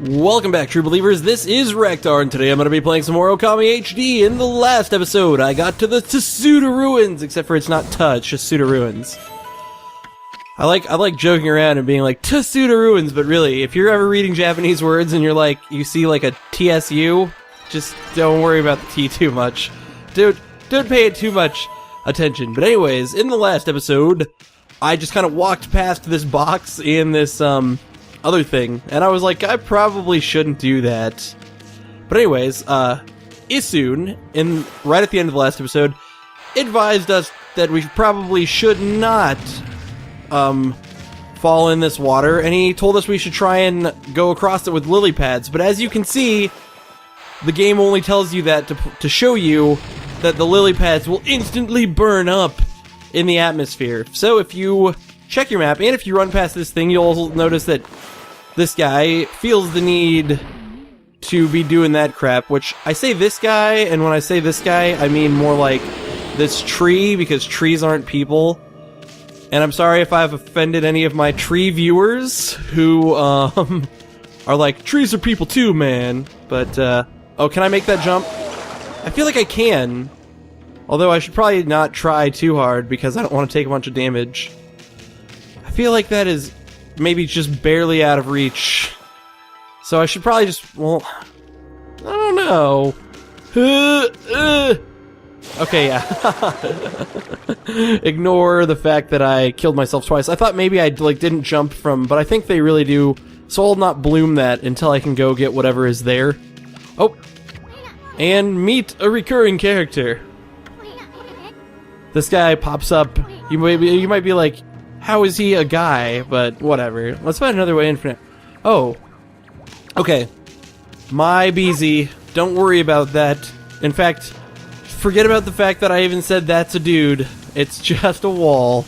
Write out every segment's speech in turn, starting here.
Welcome back, true believers. This is Rektar, and today I'm going to be playing some more Okami HD. In the last episode, I got to the Tsuda Ruins, except for it's not it's just Tsuda Ruins. I like joking around and being like, Tsuda Ruins, but really, if you're ever reading Japanese words and you're like, you see like a TSU, just don't worry about the T too much. Don't pay it too much attention. But anyways, in the last episode, I just kind of walked past this box in this, other thing, and I was like, I probably shouldn't do that. But anyways, Isun, right at the end of the last episode, advised us that we probably should not, fall in this water, and he told us we should try and go across it with lily pads. But as you can see, the game only tells you that to show you that the lily pads will instantly burn up in the atmosphere. So if you check your map, and if you run past this thing, you'll notice that this guy feels the need to be doing that crap, which I say this guy, and when I say this guy, I mean more like this tree, because trees aren't people. And I'm sorry if I've offended any of my tree viewers who, are like, trees are people too, man. But, oh, can I make that jump? I feel like I can. Although I should probably not try too hard, because I don't want to take a bunch of damage. I feel like that is maybe just barely out of reach. So I should probably just, well, I don't know. Okay, yeah. Ignore the fact that I killed myself twice. I thought maybe I didn't jump from, but I think they really do. So I'll not bloom that until I can go get whatever is there. Oh, and meet a recurring character. This guy pops up. You might be like, how is he a guy? But whatever. Let's find another way infinite. Oh. Okay. My BZ. Don't worry about that. In fact, forget about the fact that I even said that's a dude. It's just a wall.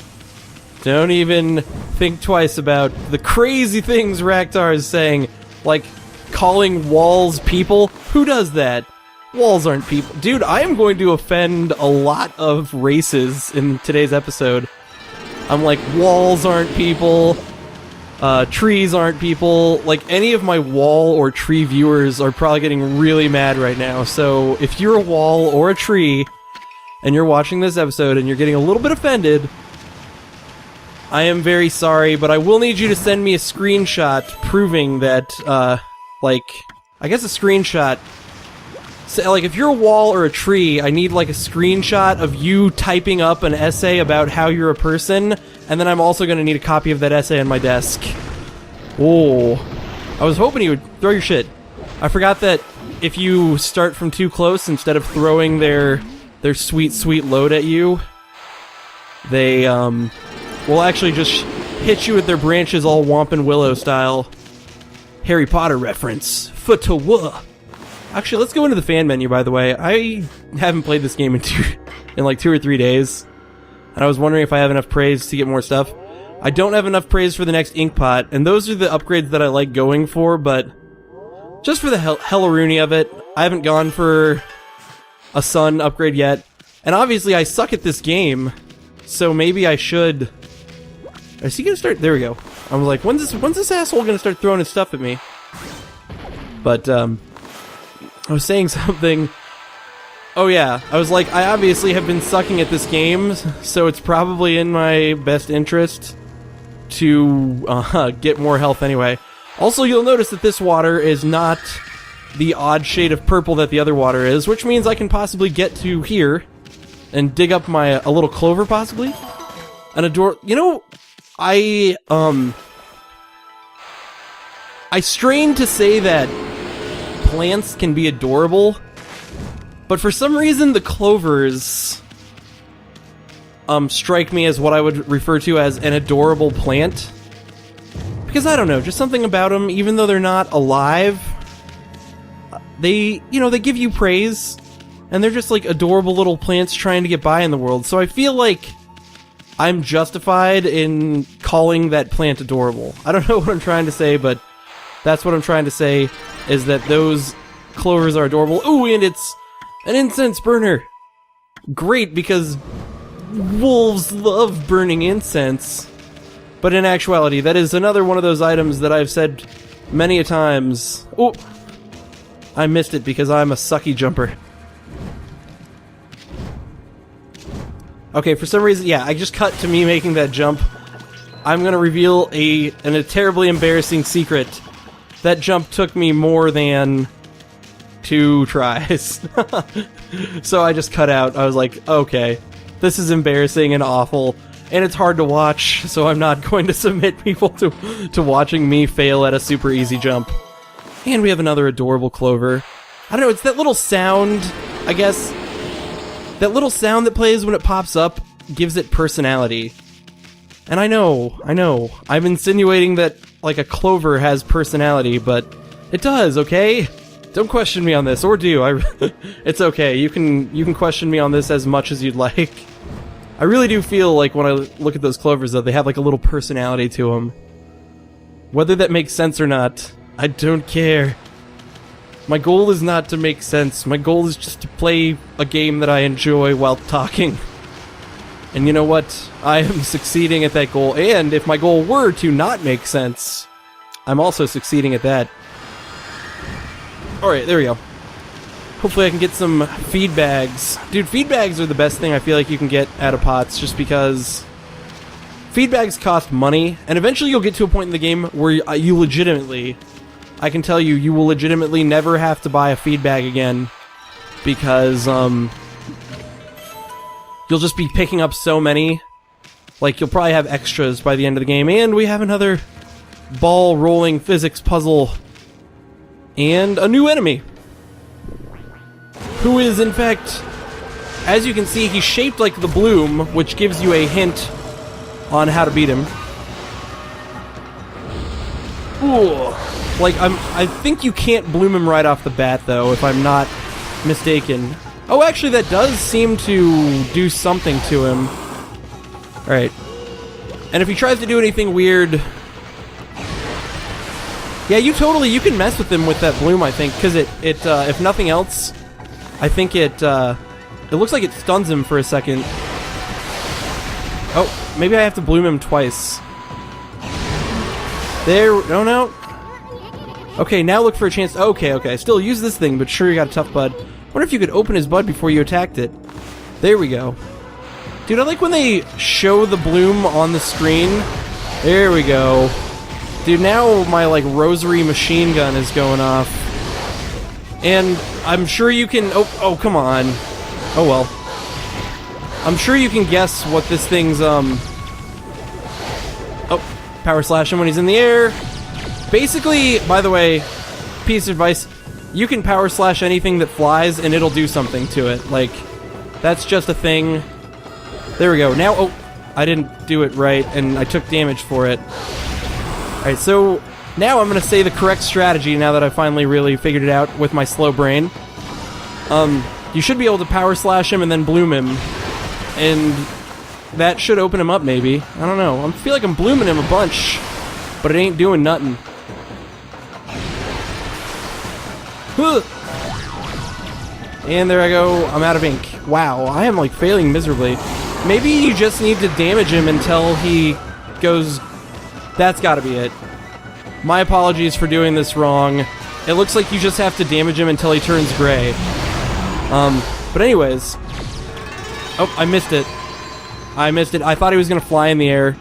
Don't even think twice about the crazy things Rektar is saying. Like, calling walls people. Who does that? Walls aren't people. Dude, I am going to offend a lot of races in today's episode. I'm like, walls aren't people, trees aren't people. Like, any of my wall or tree viewers are probably getting really mad right now. So, if you're a wall or a tree, and you're watching this episode and you're getting a little bit offended, I am very sorry, but I will need you to send me a screenshot proving that, like, I guess a screenshot. So, like, if you're a wall or a tree, I need, like, a screenshot of you typing up an essay about how you're a person, and then I'm also going to need a copy of that essay on my desk. Oh. I was hoping you would throw your shit. I forgot that if you start from too close, instead of throwing their sweet, sweet load at you, they, will actually just hit you with their branches all Whompin' Willow style. Harry Potter reference. Futawa. Actually, let's go into the fan menu, by the way. I haven't played this game in like 2 or 3 days. And I was wondering if I have enough praise to get more stuff. I don't have enough praise for the next ink pot, and those are the upgrades that I like going for, but just for the hellaroonie of it, I haven't gone for a sun upgrade yet. And obviously, I suck at this game, so maybe I should. Is he gonna start? There we go. I was like, when's this asshole gonna start throwing his stuff at me? But, I was saying something. Oh yeah, I was like, I obviously have been sucking at this game, so it's probably in my best interest to get more health anyway. Also, you'll notice that this water is not the odd shade of purple that the other water is, which means I can possibly get to here and dig up a little clover, possibly. You know, I strain to say that plants can be adorable, but for some reason the clovers strike me as what I would refer to as an adorable plant. Because I don't know, just something about them, even though they're not alive, they give you praise, and they're just like adorable little plants trying to get by in the world. So I feel like I'm justified in calling that plant adorable. I don't know what I'm trying to say, but that's what I'm trying to say, is that those clovers are adorable. Ooh, and it's an incense burner. Great, because wolves love burning incense. But in actuality, that is another one of those items that I've said many a times. Oh! I missed it because I'm a sucky jumper. Okay, for some reason, yeah, I just cut to me making that jump. I'm gonna reveal a terribly embarrassing secret. That jump took me more than 2 tries. So I just cut out. I was like, okay, this is embarrassing and awful, and it's hard to watch, so I'm not going to submit people to watching me fail at a super easy jump. And we have another adorable clover. I don't know, it's that little sound, I guess. That little sound that plays when it pops up gives it personality. And I know, I'm insinuating that, like, a clover has personality, but it does, okay? Don't question me on this, or do. It's okay, you can question me on this as much as you'd like. I really do feel like when I look at those clovers, though, they have, like, a little personality to them. Whether that makes sense or not, I don't care. My goal is not to make sense. My goal is just to play a game that I enjoy while talking. And you know what? I am succeeding at that goal, and if my goal were to not make sense, I'm also succeeding at that. Alright, there we go. Hopefully I can get some feed bags. Dude, feed bags are the best thing I feel like you can get out of pots, just because feed bags cost money, and eventually you'll get to a point in the game where you legitimately, I can tell you, you will legitimately never have to buy a feed bag again, because, you'll just be picking up so many. Like, you'll probably have extras by the end of the game, and we have another ball-rolling physics puzzle. And a new enemy. Who is, in fact, as you can see, he's shaped like the bloom, which gives you a hint on how to beat him. Ooh. Like, I think you can't bloom him right off the bat, though, if I'm not mistaken. Oh, actually, that does seem to do something to him. Alright. And if he tries to do anything weird... Yeah, you can mess with him with that bloom, I think, because if nothing else, I think it looks like it stuns him for a second. Oh, maybe I have to bloom him twice. There, no. Okay, now look for a chance. Okay. Still use this thing, but sure, you got a tough bud. Wonder if you could open his bud before you attacked it. There we go. Dude, I like when they show the bloom on the screen. There we go. Dude, now my, like, rosary machine gun is going off. And I'm sure you can... Oh, come on. Oh, well. I'm sure you can guess what this thing's, Oh, power slash him when he's in the air. Basically, by the way, piece of advice, you can power slash anything that flies and it'll do something to it. Like, that's just a thing. There we go. Now, oh, I didn't do it right and I took damage for it. Alright, so now I'm going to say the correct strategy now that I finally really figured it out with my slow brain. You should be able to power slash him and then bloom him. And that should open him up, maybe. I don't know. I feel like I'm blooming him a bunch, but it ain't doing nothing. And there I go. I'm out of ink. Wow, I am, like, failing miserably. Maybe you just need to damage him until he goes... That's gotta be it. My apologies for doing this wrong. It looks like you just have to damage him until he turns gray. But anyways... Oh, I missed it. I thought he was gonna fly in the air.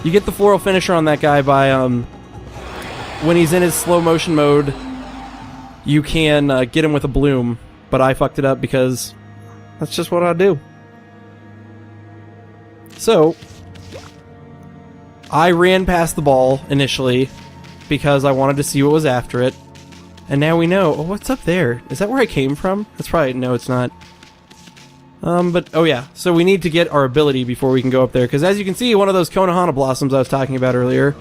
You get the floral finisher on that guy by, when he's in his slow motion mode, you can, get him with a bloom. But I fucked it up because that's just what I do. So... I ran past the ball, initially, because I wanted to see what was after it. And now we know... Oh, what's up there? Is that where I came from? That's probably... No, it's not. But... Oh, yeah. So we need to get our ability before we can go up there. Because as you can see, one of those Konohana blossoms I was talking about earlier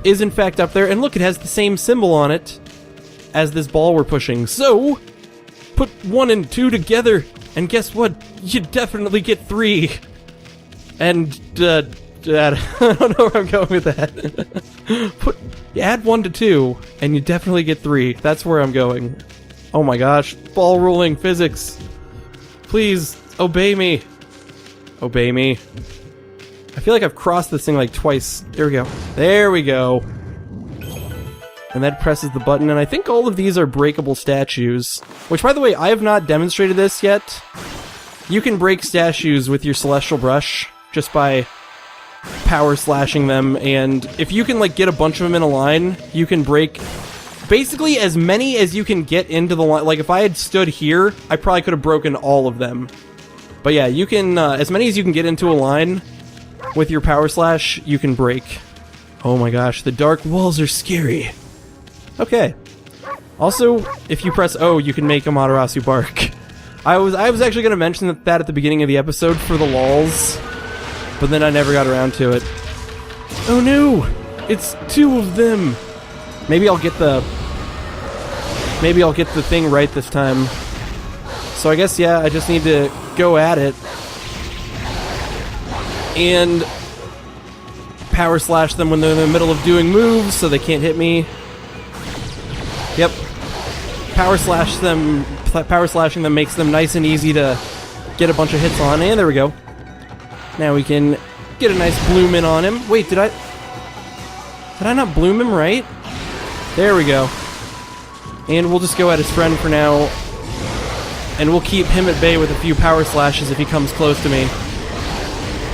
is, in fact, up there. And look, it has the same symbol on it as this ball we're pushing. So... Put 1 and 2 together, and guess what? You definitely get 3. And, I don't know where I'm going with that. Add 1 to 2, and you definitely get 3. That's where I'm going. Oh my gosh. Ball rolling physics. Please, obey me. Obey me. I feel like I've crossed this thing like twice. There we go. There we go. And that presses the button, and I think all of these are breakable statues. Which, by the way, I have not demonstrated this yet. You can break statues with your Celestial Brush just by power slashing them, and if you can, like, get a bunch of them in a line, you can break basically as many as you can get into the line. Like, if I had stood here, I probably could have broken all of them. But yeah, you can, as many as you can get into a line with your power slash, you can break. Oh my gosh, the dark walls are scary. Okay. Also, if you press O, you can make Amaterasu bark. I was actually going to mention that at the beginning of the episode for the lols, but then I never got around to it. Oh no! It's two of them! Maybe I'll get the thing right this time. So I guess, yeah, I just need to go at it and power slash them when they're in the middle of doing moves so they can't hit me. Yep. Power slashing them makes them nice and easy to get a bunch of hits on, and there we go. Now we can get a nice bloom in on him. Wait, did I not bloom him right? There we go. And we'll just go at his friend for now, and we'll keep him at bay with a few power slashes if he comes close to me.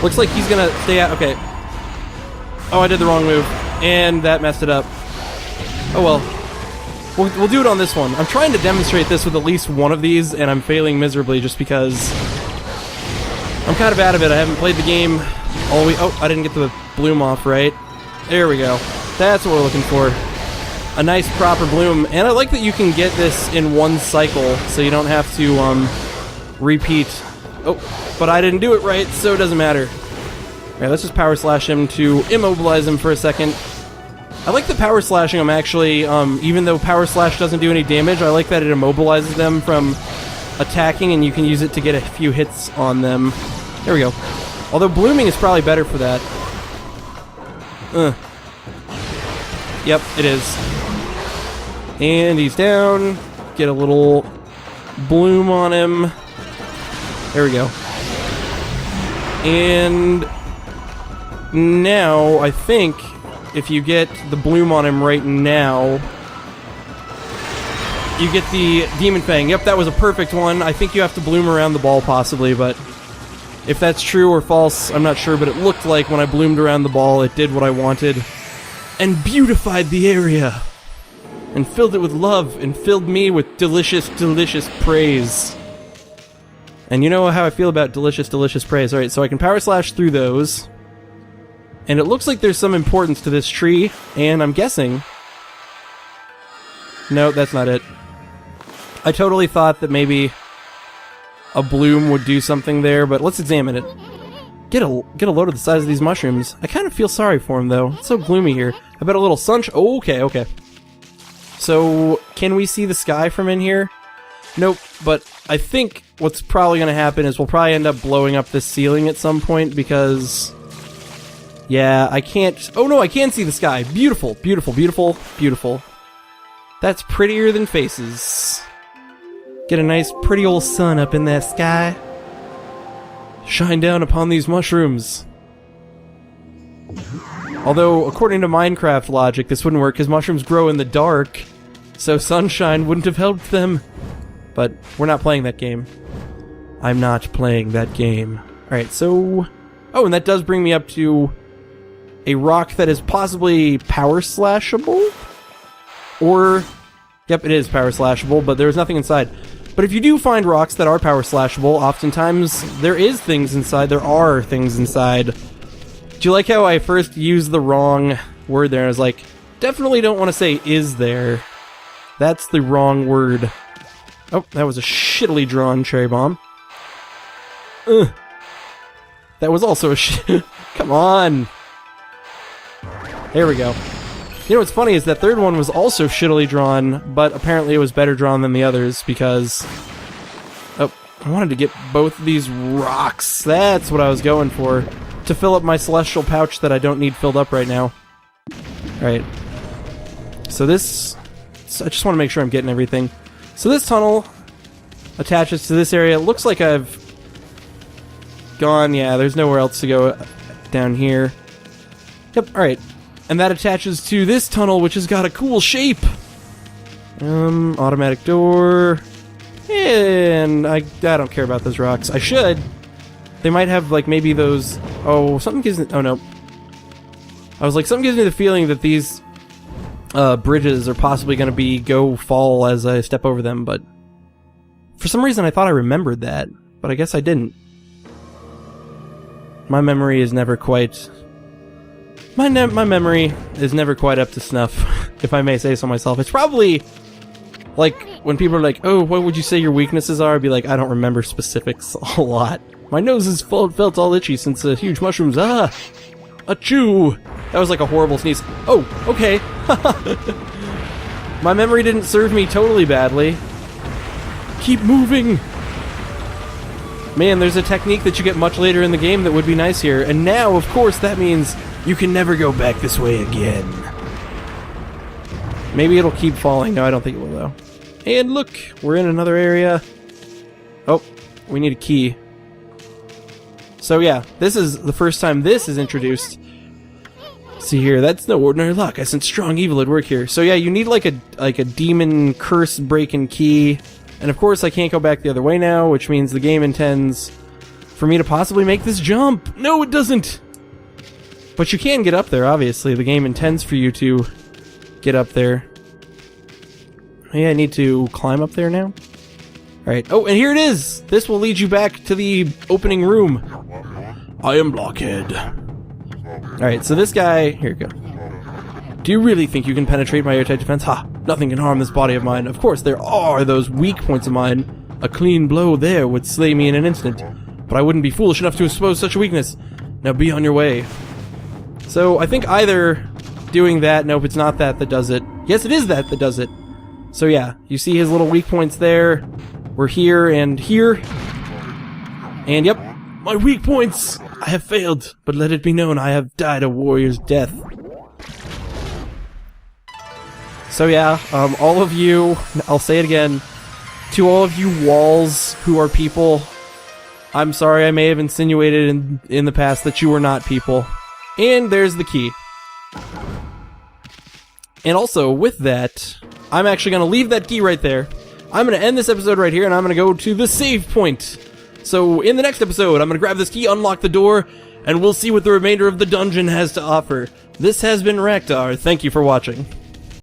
Looks like he's gonna stay out. Okay. Oh, I did the wrong move, and that messed it up. Oh well. We'll do it on this one. I'm trying to demonstrate this with at least one of these, and I'm failing miserably just because I'm kind of out of it. I haven't played the game all the way. Oh, I didn't get the bloom off right. There we go. That's what we're looking for. A nice proper bloom. And I like that you can get this in one cycle, so you don't have to repeat. Oh, but I didn't do it right, so it doesn't matter. Alright, let's just power slash him to immobilize him for a second. I like the power slashing them, actually, even though power slash doesn't do any damage. I like that it immobilizes them from attacking, and you can use it to get a few hits on them. There we go. Although blooming is probably better for that. Yep, it is. And he's down. Get a little bloom on him. There we go. And now, I think if you get the bloom on him right now, you get the Demon Fang. Yep, that was a perfect one. I think you have to bloom around the ball possibly, but if that's true or false, I'm not sure, but it looked like when I bloomed around the ball, it did what I wanted and beautified the area and filled it with love and filled me with delicious, delicious praise. And you know how I feel about delicious, delicious praise. Alright, so I can power slash through those. And it looks like there's some importance to this tree, and I'm guessing... No, that's not it. I totally thought that maybe a bloom would do something there, but let's examine it. Get a load of the size of these mushrooms. I kind of feel sorry for him, though. It's so gloomy here. I bet a little sunshine... Oh, okay. So, can we see the sky from in here? Nope, but I think what's probably going to happen is we'll probably end up blowing up this ceiling at some point, because... Yeah, I can't... Oh no, I can see the sky. Beautiful, beautiful, beautiful, beautiful. That's prettier than faces. Get a nice pretty old sun up in that sky. Shine down upon these mushrooms. Although, according to Minecraft logic, this wouldn't work because mushrooms grow in the dark, so sunshine wouldn't have helped them. But we're not playing that game. I'm not playing that game. Alright, so... Oh, and that does bring me up to a rock that is possibly power slashable? Or... Yep, it is power slashable, but there's nothing inside. But if you do find rocks that are power slashable, oftentimes there is things inside. There are things inside. Do you like how I first used the wrong word there? I was like, definitely don't want to say is there. That's the wrong word. Oh, that was a shittily drawn cherry bomb. Ugh. That was also a Come on! There we go. You know what's funny is that third one was also shittily drawn, but apparently it was better drawn than the others because... Oh, I wanted to get both of these rocks. That's what I was going for. To fill up my celestial pouch that I don't need filled up right now. Alright. So this... I just want to make sure I'm getting everything. So this tunnel attaches to this area. It looks like I've gone... Yeah, there's nowhere else to go down here. Yep, alright. And that attaches to this tunnel, which has got a cool shape. Automatic door. And I don't care about those rocks. I should. They might have, like, maybe those... Oh, something gives me... Oh, no. I was like, something gives me the feeling that these bridges are possibly going to be fall as I step over them, but... For some reason, I thought I remembered that, but I guess I didn't. My memory is never quite... My memory is never quite up to snuff, if I may say so myself. It's probably... Like, when people are like, oh, what would you say your weaknesses are? I'd be like, I don't remember specifics a lot. My nose is felt all itchy since huge mushrooms. Ah! Achoo! That was like a horrible sneeze. Oh, okay. My memory didn't serve me totally badly. Keep moving! Man, there's a technique that you get much later in the game that would be nice here. And now, of course, that means you can never go back this way again. Maybe it'll keep falling. No, I don't think it will, though. And look, we're in another area. Oh, we need a key. So yeah, this is the first time this is introduced. See here, that's no ordinary luck. I sense strong evil at work here. So yeah, you need like a demon curse breaking key. And of course, I can't go back the other way now, which means the game intends for me to possibly make this jump. No, it doesn't. But you can get up there, obviously. The game intends for you to get up there. Yeah, I need to climb up there now. Alright. Oh, and here it is! This will lead you back to the opening room. I am Blockhead. Alright, so this guy... Here we go. Do you really think you can penetrate my airtight defense? Ha! Nothing can harm this body of mine. Of course, there are those weak points of mine. A clean blow there would slay me in an instant. But I wouldn't be foolish enough to expose such a weakness. Now be on your way. So, I think either doing that... Nope, it's not that does it. Yes, it is that does it. So yeah, you see his little weak points there. We're here and here. And yep, my weak points! I have failed, but let it be known I have died a warrior's death. So yeah, all of you, I'll say it again, to all of you walls who are people, I'm sorry I may have insinuated in the past that you are not people. And there's the key. And also, with that, I'm actually going to leave that key right there. I'm going to end this episode right here, and I'm going to go to the save point. So, in the next episode, I'm going to grab this key, unlock the door, and we'll see what the remainder of the dungeon has to offer. This has been Raktar. Thank you for watching.